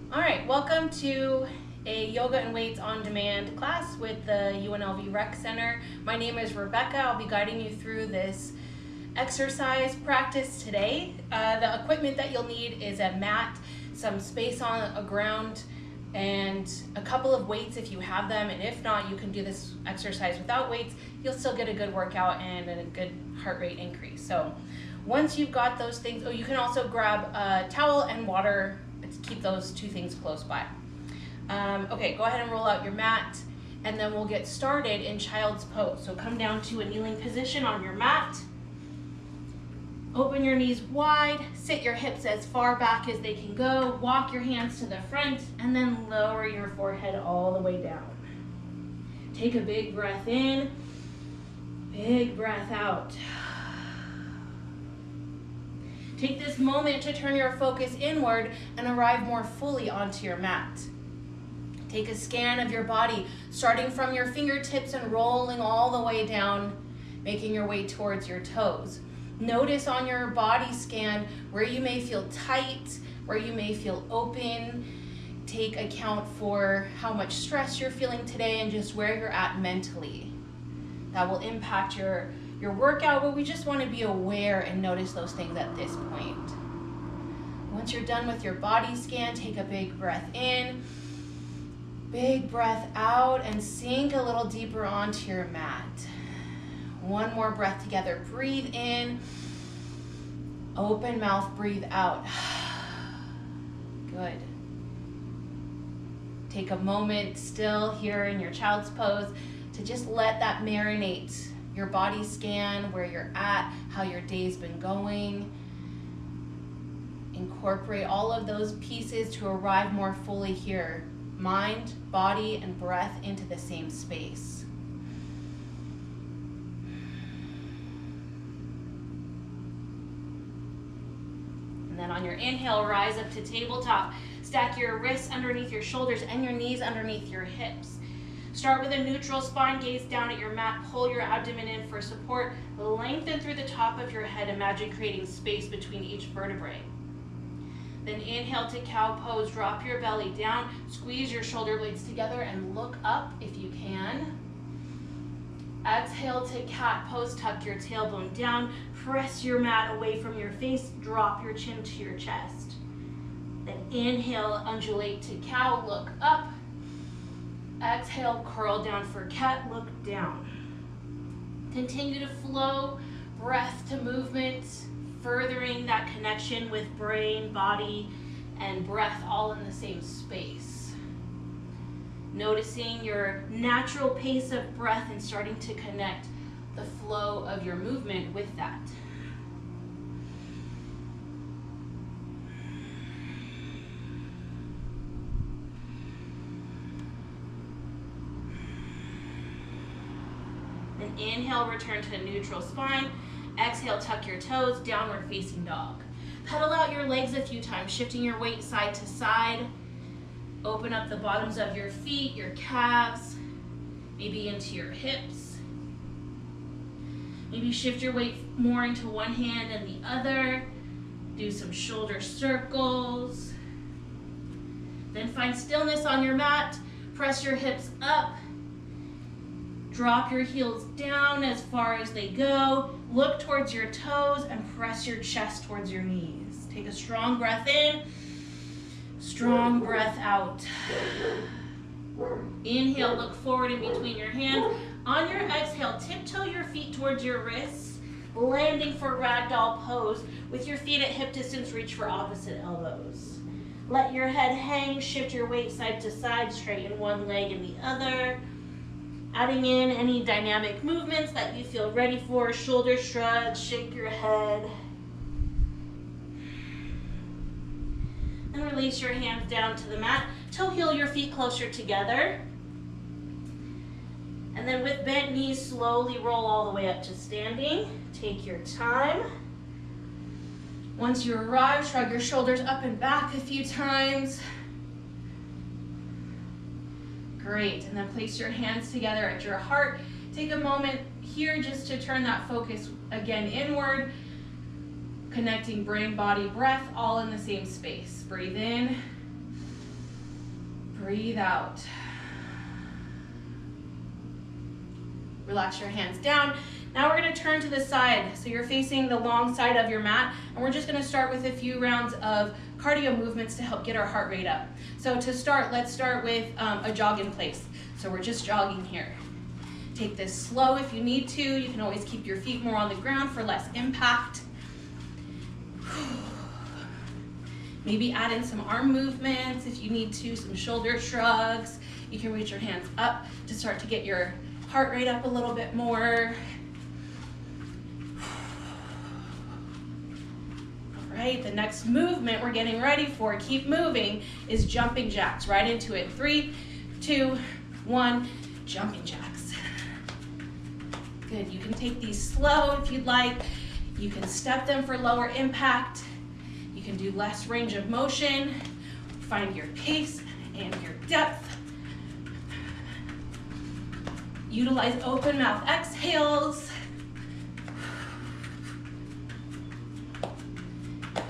All right, welcome to a Yoga and Weights on Demand class with the UNLV Rec Center. My name is Rebecca. I'll be guiding you through this exercise practice today. The equipment that you'll need is a mat, some space on a ground, and a couple of weights if you have them. And if not, you can do this exercise without weights. You'll still get a good workout and a good heart rate increase. So once you've got those things, you can also grab a towel and water. Keep those two things close by. Okay, go ahead and roll out your mat, and then we'll get started in child's pose. So come down to a kneeling position on your mat. Open your knees wide, sit your hips as far back as they can go, walk your hands to the front, and then lower your forehead all the way down. Take a big breath in, big breath out. Take this moment to turn your focus inward and arrive more fully onto your mat. Take a scan of your body, starting from your fingertips and rolling all the way down, making your way towards your toes. Notice on your body scan where you may feel tight, where you may feel open. Take account for how much stress you're feeling today and just where you're at mentally. That will impact your workout, but we just want to be aware and notice those things at this point. Once you're done with your body scan, take a big breath in, big breath out, and sink a little deeper onto your mat. One more breath together. Breathe in, open mouth, breathe out. Good. Take a moment still here in your child's pose to just let that marinate. Your body scan, where you're at, how your day's been going. Incorporate all of those pieces to arrive more fully here. Mind, body, and breath into the same space. And then on your inhale, rise up to tabletop. Stack your wrists underneath your shoulders and your knees underneath your hips. Start with a neutral spine, gaze down at your mat, pull your abdomen in for support, lengthen through the top of your head, imagine creating space between each vertebrae. Then inhale to cow pose, drop your belly down, squeeze your shoulder blades together and look up if you can. Exhale to cat pose, tuck your tailbone down, press your mat away from your face, drop your chin to your chest. Then inhale, undulate to cow, look up. Exhale, curl down for cat, look down. Continue to flow, breath to movement, furthering that connection with brain, body, and breath all in the same space. Noticing your natural pace of breath and starting to connect the flow of your movement with that. Inhale, return to a neutral spine. Exhale, tuck your toes, downward facing dog. Pedal out your legs a few times, shifting your weight side to side. Open up the bottoms of your feet, your calves, maybe into your hips. Maybe shift your weight more into one hand and the other. Do some shoulder circles. Then find stillness on your mat. Press your hips up. Drop your heels down as far as they go. Look towards your toes and press your chest towards your knees. Take a strong breath in, strong breath out. Inhale, look forward in between your hands. On your exhale, tiptoe your feet towards your wrists, landing for ragdoll pose. With your feet at hip distance, reach for opposite elbows. Let your head hang, shift your weight side to side, straighten one leg and the other. Adding in any dynamic movements that you feel ready for. Shoulder shrug, shake your head. And release your hands down to the mat. Toe heel your feet closer together. And then with bent knees, slowly roll all the way up to standing. Take your time. Once you arrive, shrug your shoulders up and back a few times. Great, and then place your hands together at your heart. Take a moment here just to turn that focus again inward, connecting brain, body, breath, all in the same space. Breathe in, Breathe out. Relax your hands down. Now we're going to turn to the side. So you're facing the long side of your mat, and we're just going to start with a few rounds of cardio movements to help get our heart rate up. So to start, let's start with a jog in place. So we're just jogging here. Take this slow if you need to. You can always keep your feet more on the ground for less impact. Maybe add in some arm movements if you need to, some shoulder shrugs. You can reach your hands up to start to get your heart rate up a little bit more. All right, the next movement we're getting ready for, keep moving, is jumping jacks. Right into it. 3, 2, 1, jumping jacks. Good, you can take these slow if you'd like. You can step them for lower impact. You can do less range of motion. Find your pace and your depth. Utilize open mouth exhales.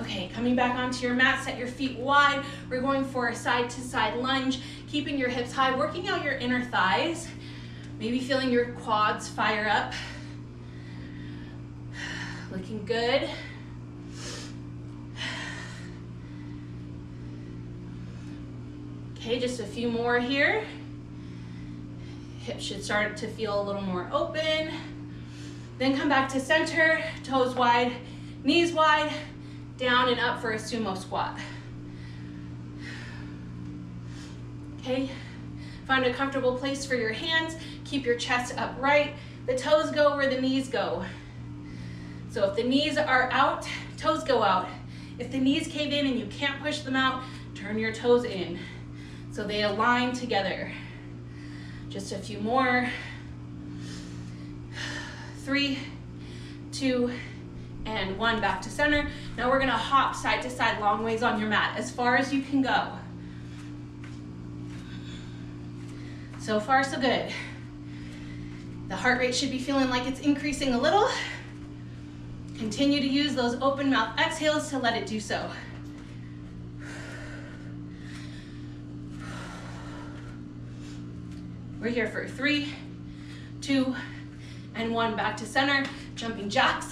Okay, coming back onto your mat, set your feet wide. We're going for a side to side lunge, keeping your hips high, working out your inner thighs. Maybe feeling your quads fire up. Looking good. Okay, just a few more here. Hips should start to feel a little more open. Then come back to center, toes wide, knees wide, down and up for a sumo squat. Okay, find a comfortable place for your hands. Keep your chest upright. The toes go where the knees go. So if the knees are out, toes go out. If the knees cave in and you can't push them out, turn your toes in so they align together. Just a few more. 3, 2, and 1. Back to center. Now we're gonna hop side to side long ways on your mat, as far as you can go. So far, so good. The heart rate should be feeling like it's increasing a little. Continue to use those open mouth exhales to let it do so. We're here for 3, 2, and 1. Back to center, jumping jacks.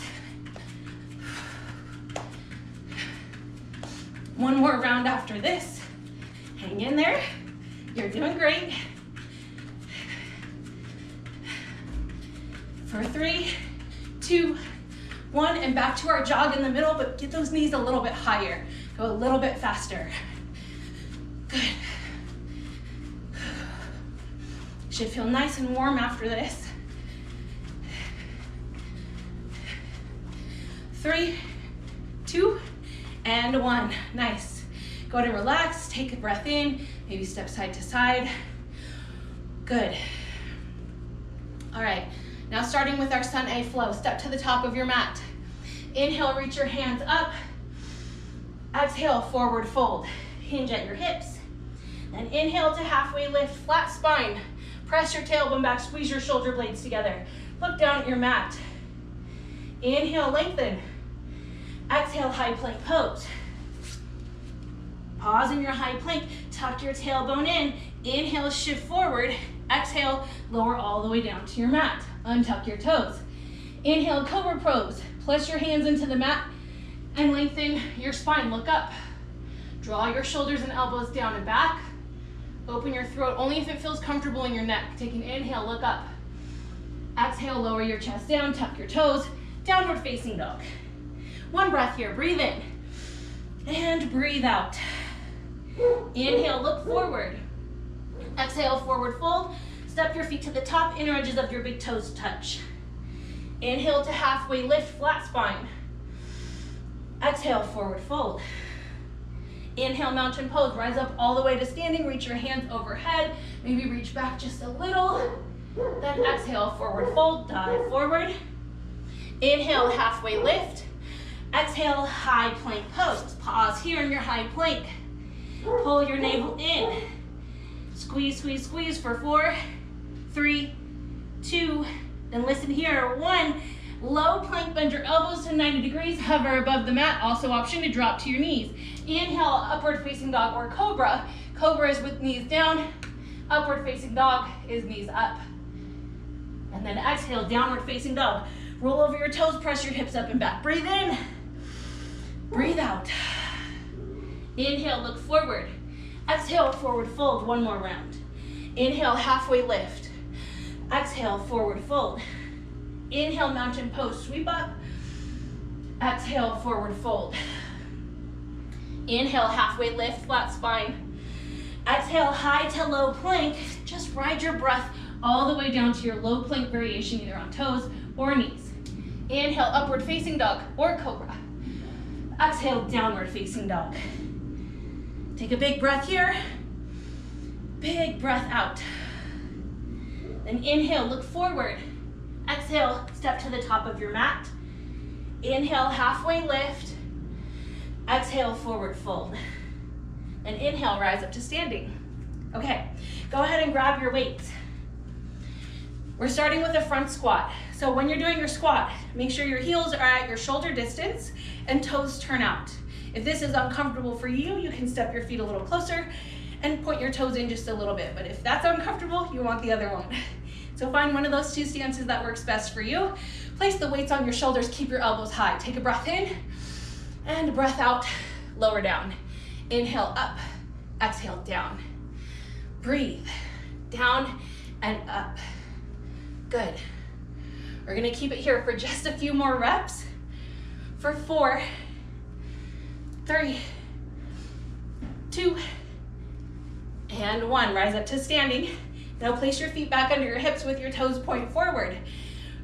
One more round after this. Hang in there. You're doing great. For 3, 2, 1, and back to our jog in the middle, but get those knees a little bit higher. Go a little bit faster. Good. Should feel nice and warm after this. 3, 2, and 1. Nice. Go ahead and relax. Take a breath in. Maybe step side to side. Good. All right. Now starting with our Sun A flow. Step to the top of your mat. Inhale, reach your hands up. Exhale, forward fold. Hinge at your hips. Then inhale to halfway lift, flat spine. Press your tailbone back, squeeze your shoulder blades together. Look down at your mat. Inhale, lengthen. Exhale, high plank pose. Pause in your high plank, tuck your tailbone in. Inhale, shift forward. Exhale, lower all the way down to your mat. Untuck your toes. Inhale, cobra pose. Press your hands into the mat and lengthen your spine. Look up. Draw your shoulders and elbows down and back. Open your throat only if it feels comfortable in your neck. Take an inhale, look up. Exhale, lower your chest down, tuck your toes. Downward facing dog. One breath here, breathe in. And breathe out. Inhale, look forward. Exhale, forward fold. Step your feet to the top, inner edges of your big toes touch. Inhale to halfway lift, flat spine. Exhale, forward fold. Inhale, mountain pose. Rise up all the way to standing. Reach your hands overhead. Maybe reach back just a little. Then exhale, forward fold. Dive forward. Inhale, halfway lift. Exhale, high plank pose. Pause here in your high plank. Pull your navel in. Squeeze, squeeze, squeeze for 4, 3, 2, then listen here. 1, low plank, bend your elbows to 90 degrees, hover above the mat. Also option to drop to your knees. Inhale, upward facing dog or cobra. Cobra is with knees down. Upward facing dog is knees up. And then exhale, downward facing dog. Roll over your toes, press your hips up and back. Breathe in, breathe out. Inhale, look forward. Exhale, forward fold, one more round. Inhale, halfway lift. Exhale, forward fold. Inhale, mountain pose, sweep up. Exhale, forward fold. Inhale, halfway lift, flat spine. Exhale, high to low plank. Just ride your breath all the way down to your low plank variation, either on toes or knees. Inhale, upward facing dog or cobra. Exhale, downward facing dog. Take a big breath here. Big breath out. Then inhale, look forward. Exhale, step to the top of your mat. Inhale, halfway lift. Exhale, forward fold. And inhale, rise up to standing. Okay, go ahead and grab your weights. We're starting with a front squat. So when you're doing your squat, make sure your heels are at your shoulder distance and toes turn out. If this is uncomfortable for you, you can step your feet a little closer and point your toes in just a little bit. But if that's uncomfortable, you want the other one. So find one of those two stances that works best for you. Place the weights on your shoulders, keep your elbows high. Take a breath in and breath out, lower down. Inhale up, exhale down. Breathe, down and up. Good. We're gonna keep it here for just a few more reps. For 4, 3, 2, and 1. Rise up to standing. Now place your feet back under your hips with your toes point forward.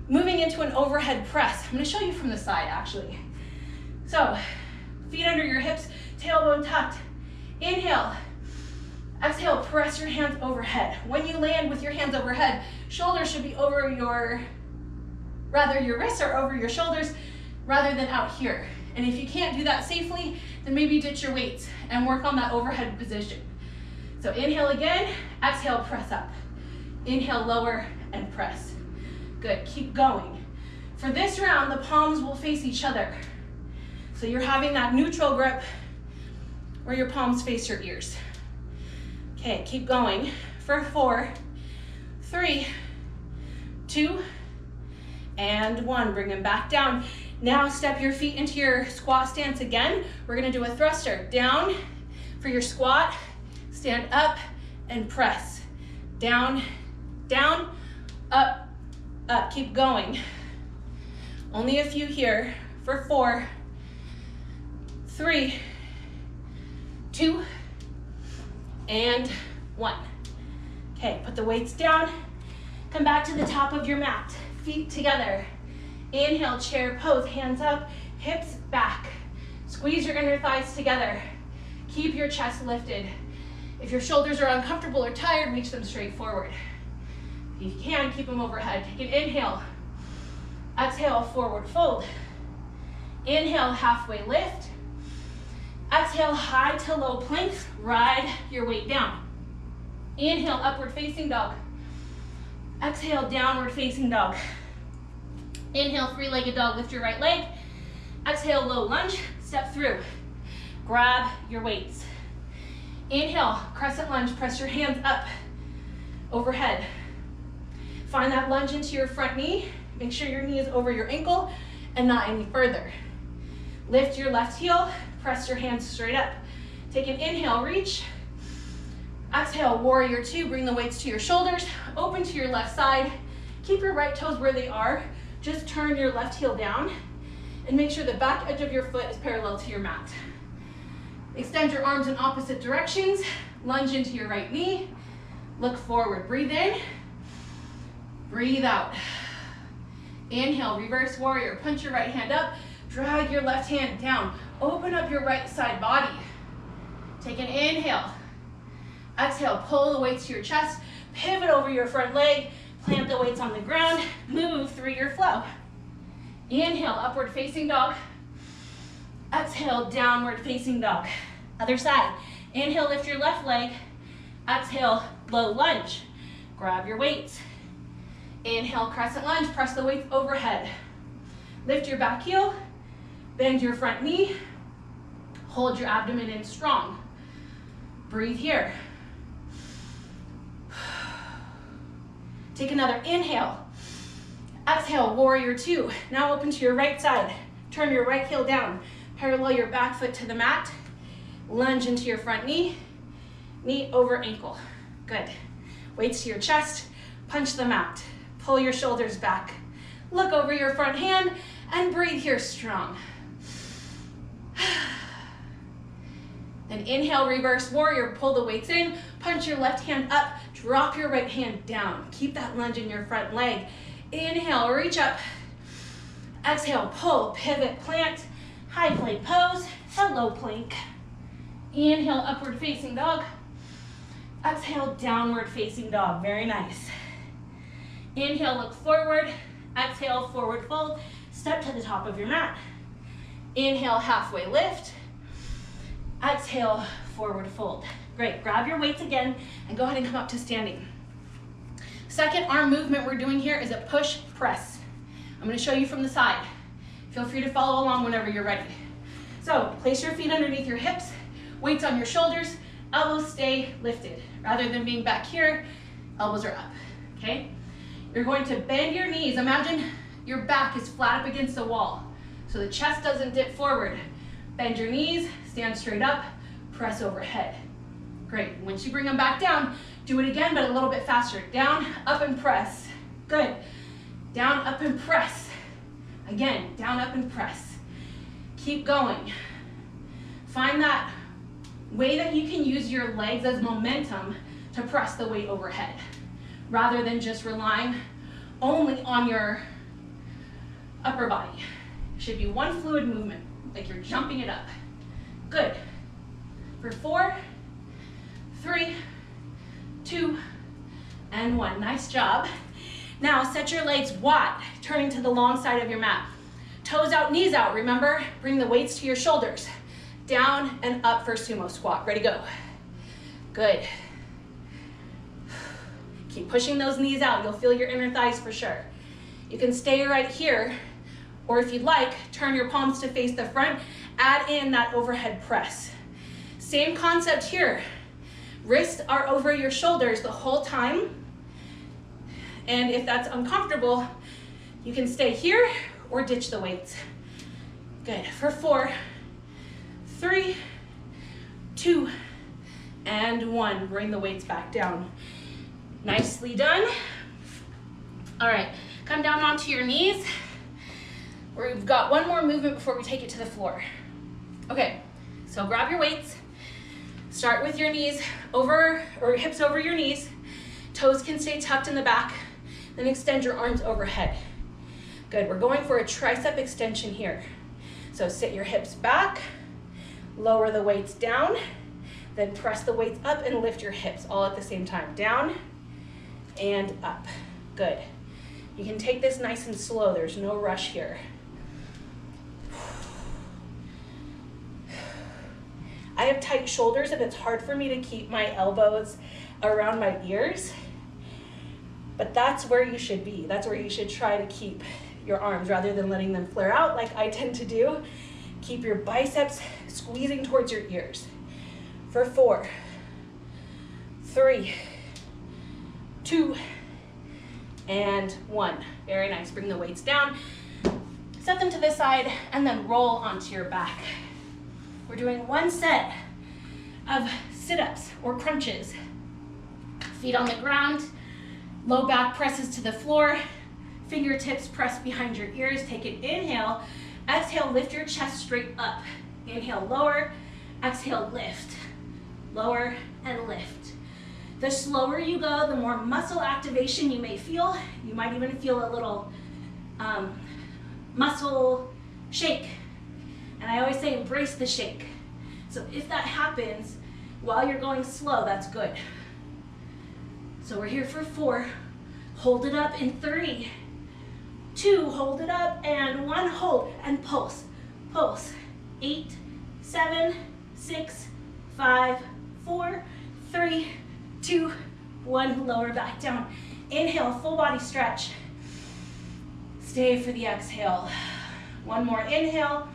Moving into an overhead press. I'm gonna show you from the side actually. So, feet under your hips, tailbone tucked. Inhale. Exhale, press your hands overhead. When you land with your hands overhead, shoulders should be over your wrists are over your shoulders rather than out here. And if you can't do that safely, then maybe ditch your weights and work on that overhead position. So inhale again, exhale, press up. Inhale, lower and press. Good, keep going. For this round, the palms will face each other. So you're having that neutral grip where your palms face your ears. Okay, keep going. For 4, 3, 2, and 1. Bring them back down. Now step your feet into your squat stance again. We're gonna do a thruster. Down for your squat, stand up and press. Down, down, up, up. Keep going. Only a few here. For 4, 3, 2, and 1. Okay, put the weights down. Come back to the top of your mat. Feet together. Inhale, chair pose, hands up, hips back. Squeeze your inner thighs together. Keep your chest lifted. If your shoulders are uncomfortable or tired, reach them straight forward. If you can, keep them overhead. Take an inhale. Exhale, forward fold. Inhale, halfway lift. Exhale, high to low plank. Ride your weight down. Inhale, upward facing dog. Exhale, downward facing dog. Inhale, three-legged dog, lift your right leg. Exhale, low lunge, step through. Grab your weights. Inhale, crescent lunge, press your hands up, overhead. Find that lunge into your front knee. Make sure your knee is over your ankle and not any further. Lift your left heel, press your hands straight up. Take an inhale, reach. Exhale, warrior 2, bring the weights to your shoulders, open to your left side. Keep your right toes where they are. Just turn your left heel down and make sure the back edge of your foot is parallel to your mat. Extend your arms in opposite directions. Lunge into your right knee. Look forward. Breathe in. Breathe out. Inhale, reverse warrior. Punch your right hand up. Drag your left hand down. Open up your right side body. Take an inhale. Exhale, pull the weights to your chest. Pivot over your front leg. Plant the weights on the ground. Move through your flow. Inhale, upward facing dog. Exhale, downward facing dog. Other side. Inhale, lift your left leg. Exhale, low lunge. Grab your weights. Inhale, crescent lunge. Press the weights overhead. Lift your back heel. Bend your front knee. Hold your abdomen in strong. Breathe here. Take another inhale. Exhale, warrior two. Now open to your right side. Turn your right heel down. Parallel your back foot to the mat. Lunge into your front knee. Knee over ankle. Good. Weights to your chest. Punch the mat. Pull your shoulders back. Look over your front hand and breathe here strong. Then inhale, reverse warrior. Pull the weights in. Punch your left hand up. Drop your right hand down. Keep that lunge in your front leg. Inhale, reach up. Exhale, pull, pivot, plant, high plank pose, hello plank. Inhale, upward facing dog. Exhale, downward facing dog. Very nice. Inhale, look forward. Exhale, forward fold. Step to the top of your mat. Inhale, halfway lift. Exhale, forward fold. Great, grab your weights again and go ahead and come up to standing. Second arm movement we're doing here is a push press. I'm going to show you from the side. Feel free to follow along whenever you're ready. So place your feet underneath your hips, weights on your shoulders, elbows stay lifted. Rather than being back here, elbows are up, okay? You're going to bend your knees. Imagine your back is flat up against the wall, so the chest doesn't dip forward. Bend your knees, stand straight up, press overhead. Great, once you bring them back down, do it again, but a little bit faster. Down, up, and press. Good. Down, up, and press. Again, down, up, and press. Keep going. Find that way that you can use your legs as momentum to press the weight overhead, rather than just relying only on your upper body. It should be one fluid movement, like you're jumping it up. Good. For 4, 3, 2, and 1. Nice job. Now set your legs wide, turning to the long side of your mat. Toes out, knees out. Remember, bring the weights to your shoulders. Down and up for sumo squat. Ready, go. Good. Keep pushing those knees out. You'll feel your inner thighs for sure. You can stay right here, or if you'd like, turn your palms to face the front. Add in that overhead press. Same concept here. Wrists are over your shoulders the whole time. And if that's uncomfortable, you can stay here or ditch the weights. Good. For 4, 3, 2, and 1. Bring the weights back down. Nicely done. All right, come down onto your knees. We've got one more movement before we take it to the floor. Okay, so grab your weights. Start with your knees over, or hips over your knees. Toes can stay tucked in the back. Then extend your arms overhead. Good, we're going for a tricep extension here. So sit your hips back, lower the weights down, then press the weights up and lift your hips all at the same time. Down and up. Good. You can take this nice and slow. There's no rush here. I have tight shoulders and it's hard for me to keep my elbows around my ears, but that's where you should be. That's where you should try to keep your arms rather than letting them flare out like I tend to do. Keep your biceps squeezing towards your ears. For 4, 3, 2, and 1. Very nice. Bring the weights down, set them to the side, and then roll onto your back. We're doing one set of sit-ups or crunches. Feet on the ground, low back presses to the floor, fingertips press behind your ears. Take an inhale. Exhale, lift your chest straight up. Inhale, lower. Exhale, lift. Lower and lift. The slower you go, the more muscle activation you may feel. You might even feel a little muscle shake. And I always say embrace the shake. So if that happens while you're going slow, that's good. So we're here for 4. Hold it up in 3, 2, hold it up, and 1, hold, and pulse, pulse. 8, 7, 6, 5, 4, 3, 2, 1, lower back down. Inhale, full body stretch. Stay for the exhale. One more inhale.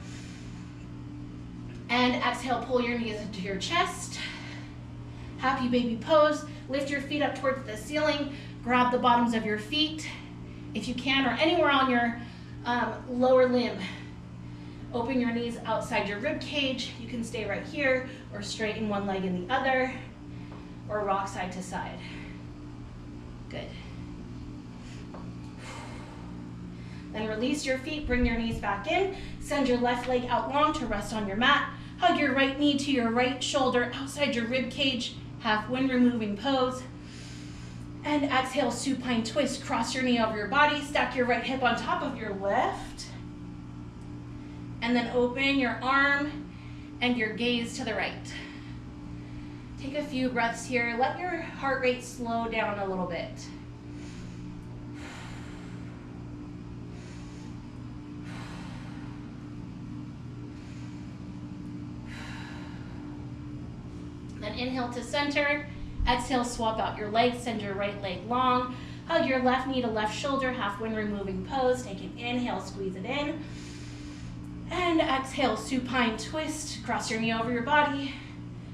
And exhale, pull your knees into your chest. Happy baby pose. Lift your feet up towards the ceiling. Grab the bottoms of your feet, if you can, or anywhere on your lower limb. Open your knees outside your rib cage. You can stay right here, or straighten one leg in the other, or rock side to side. Good. Then release your feet, bring your knees back in. Send your left leg out long to rest on your mat. Hug your right knee to your right shoulder outside your rib cage, half wind removing pose. And exhale, supine twist. Cross your knee over your body. Stack your right hip on top of your left. And then open your arm and your gaze to the right. Take a few breaths here. Let your heart rate slow down a little bit. Then inhale to center. Exhale, swap out your legs. Send your right leg long. Hug your left knee to left shoulder, half wind removing pose. Take an inhale, squeeze it in. And exhale, supine twist. Cross your knee over your body.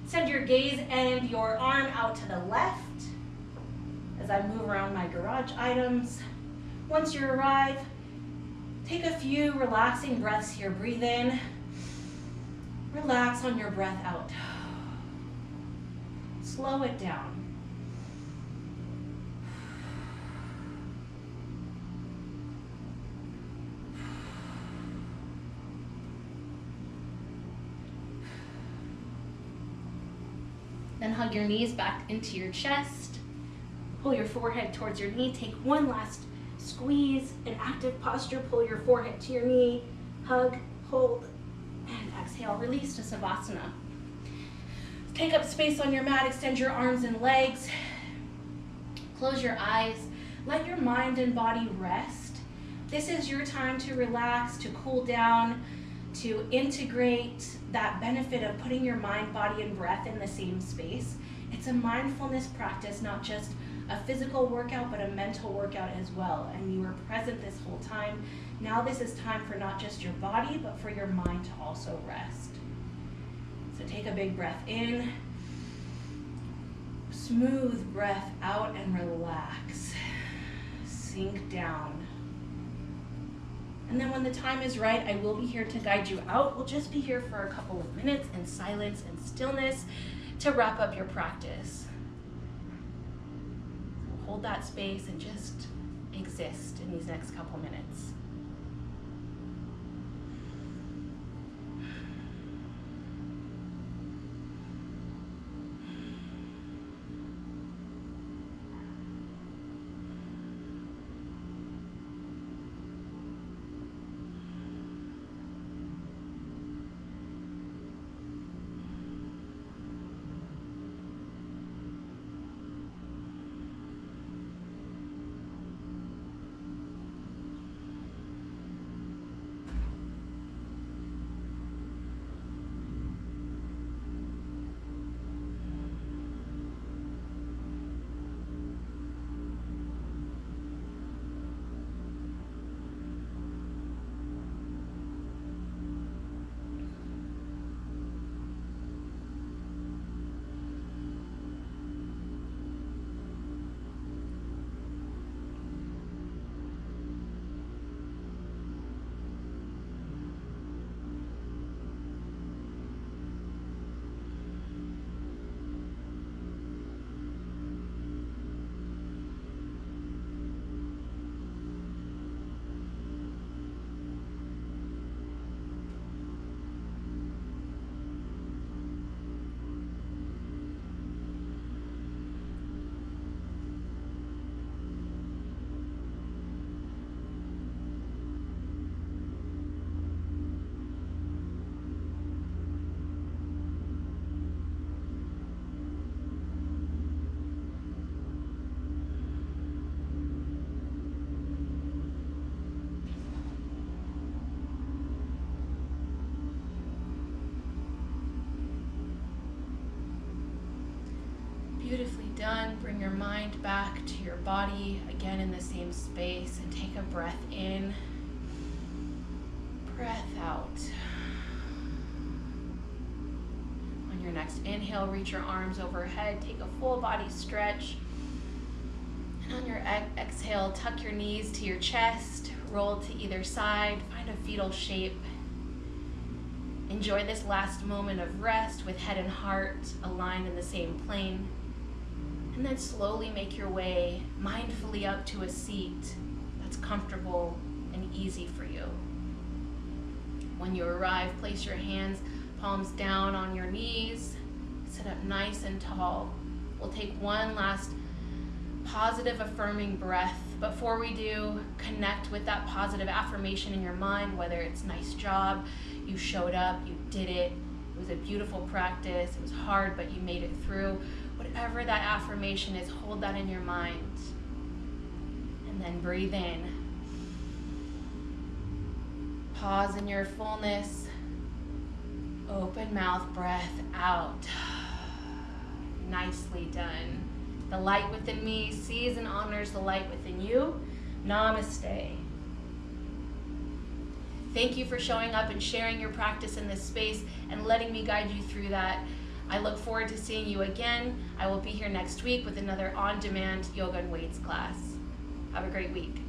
Send your gaze and your arm out to the left as I move around my garage items. Once you arrive, take a few relaxing breaths here. Breathe in. Relax on your breath out. Slow it down. Then hug your knees back into your chest. Pull your forehead towards your knee. Take one last squeeze, an active posture. Pull your forehead to your knee. Hug, hold, and exhale. Release to Savasana. Take up space on your mat. Extend your arms and legs. Close your eyes. Let your mind and body rest. This is your time to relax, to cool down, to integrate that benefit of putting your mind, body, and breath in the same space. It's a mindfulness practice, not just a physical workout, but a mental workout as well. And you were present this whole time. Now this is time for not just your body, but for your mind to also rest. So take a big breath in. Smooth breath out and relax. Sink down. And then when the time is right, I will be here to guide you out. We'll just be here for a couple of minutes in silence and stillness to wrap up your practice. So hold that space and just exist in these next couple minutes. Beautifully done. Bring your mind back to your body, again in the same space, and take a breath in, breath out. On your next inhale, reach your arms overhead, take a full body stretch. And on your exhale, tuck your knees to your chest, roll to either side, find a fetal shape. Enjoy this last moment of rest with head and heart aligned in the same plane. And then slowly make your way mindfully up to a seat that's comfortable and easy for you. When you arrive, place your hands, palms down on your knees, sit up nice and tall. We'll take one last positive affirming breath. Before we do, connect with that positive affirmation in your mind, whether it's nice job, you showed up, you did it, it was a beautiful practice, it was hard, but you made it through. Whatever that affirmation is, hold that in your mind. And then breathe in. Pause in your fullness. Open mouth breath out. Nicely done. The light within me sees and honors the light within you. Namaste. Thank you for showing up and sharing your practice in this space and letting me guide you through that. I look forward to seeing you again. I will be here next week with another on-demand yoga and weights class. Have a great week.